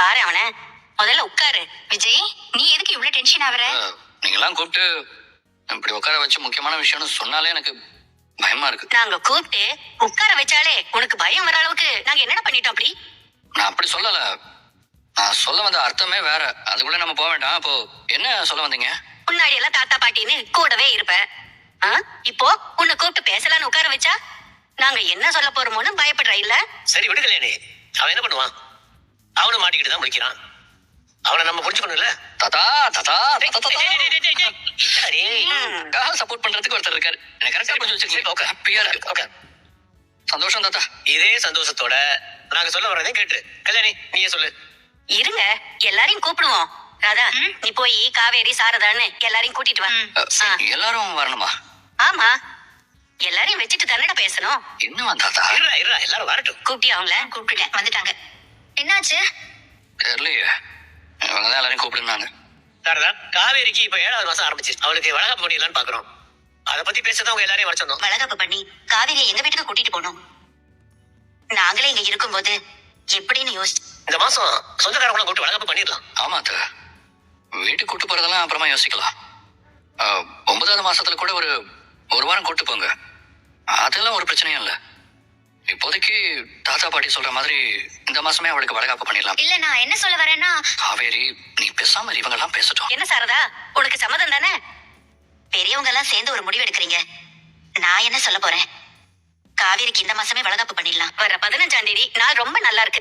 பாரு அவன. முதல்ல உட்காரு. விஜய், நீ எதுக்கு இவ்வளவு டென்ஷன் ஆவற? நீங்க எல்லாம் கூப்பிட்டு இப்படி உட்கார வச்சு முக்கியமான விஷயம்னு சொன்னாலே எனக்கு பயமா இருக்கு. நாங்க கூப்பிட்டு உட்கார வச்சாலே உனக்கு பயம் வர அளவுக்கு நாங்க என்ன பண்ணிட்டோம் அப்படி? நான் அப்படி சொல்லல. நான் சொல்ல வந்த அர்த்தமே வேற. அதுக்குள்ள நம்ம போக வேண்டாம். அப்போ என்ன சொல்ல வந்தீங்க? முன்னாடி எல்லாம் தாத்தா பாட்டின்னு கூடவே இருப்ப. இப்போ உன்னை கூப்பிட்டு பேசலான்னு உட்கார வச்சா நாங்க என்ன சொல்ல போறோமோன்னு பயப்படுற இல்ல? சரி விடு கல்யாணி. அவன் என்ன பண்ணுவான்? அவனும் மாட்டிக்கிட்டு தான் முடிக்கிறான். அவனை நம்ம புரிஞ்சுக்கணும்ல. தாத்தா தாத்தா சப்போர்ட் பண்றதுக்கு ஒருத்தர் இருக்காரு. எனக்கு கரெக்டா புரிஞ்சு வச்சிருக்கீங்க. ஹாப்பியா இருக்கு. சந்தோஷம் தாத்தா. இதே சந்தோஷத்தோட நாங்க சொல்ல வர்றதையும் கேட்டு கல்யாணி நீயே சொல்லு. இருங்க, எல்லாரையும் கூப்பிடுவோம். ராதா, நீ போய் காவேரி சாரதான்னு எல்லாரையும் கூட்டிட்டு வா. எல்லாரும் வரணுமா? ஆமா, எல்லாரையும் வச்சுட்டு தானடா பேசணும். இன்னும் தாத்தா இருடா எல்லாரும் வரட்டும். கூப்பிட்டியா அவங்கள? கூப்பிட்டுட்டேன், வந்துட்டாங்க. என்னாச்சு? தெரியலையே. இவங்கதான் எல்லாரையும் கூப்பிடுனாங்க. காவேரிக்கு இப்ப 7வது மாசம் ஆரம்பிச்சு அவளுக்கு வளகாப்பு பண்ணிடலான்னு பாக்குறோம். அதை பத்தி பேசதான் அவங்க எல்லாரையும் வர சொன்னோம். வளகாப்பு பண்ணி காவேரியை எங்க வீட்டுக்கு கூட்டிட்டு போனோம். நாங்களே இங்க இருக்கும்போது எப்படின்னு யோசிச்சு இந்த மாசம் சொந்தக்காரங்களை கூப்பிட்டு வளகாப்பு பண்ணிடலாம். ஆமா அத்த, வீட்டுக்கு கூட்டு போறதெல்லாம் அப்புறமா யோசிக்கலாம். 9வது மாசத்துல கூட ஒரு வாரம் கூட்டு போங்க. அதெல்லாம் ஒரு பிரச்சனையும் இல்ல. இப்போதைக்கு தாத்தா பாட்டி சொல்ற மாதிரி இந்த மாசமே அவளுக்கு வளகாப்பு பண்ணிடலாம். இல்ல, நான் என்ன சொல்ல வரேன்னா, காவேரி நீ பேசாம இவங்க எல்லாம் பேசட்டும். என்ன சாரதா, உனக்கு சம்மதம் தானே? பெரியவங்க எல்லாம் சேர்ந்து ஒரு முடிவு எடுக்கிறீங்க. நான் என்ன சொல்ல போறேன்? காவேரிக்கு இந்த மாசமே வளகாப்பு பண்ணிடலாம். வர 15ஆம் தேதி நாள் ரொம்ப நல்லா இருக்கு.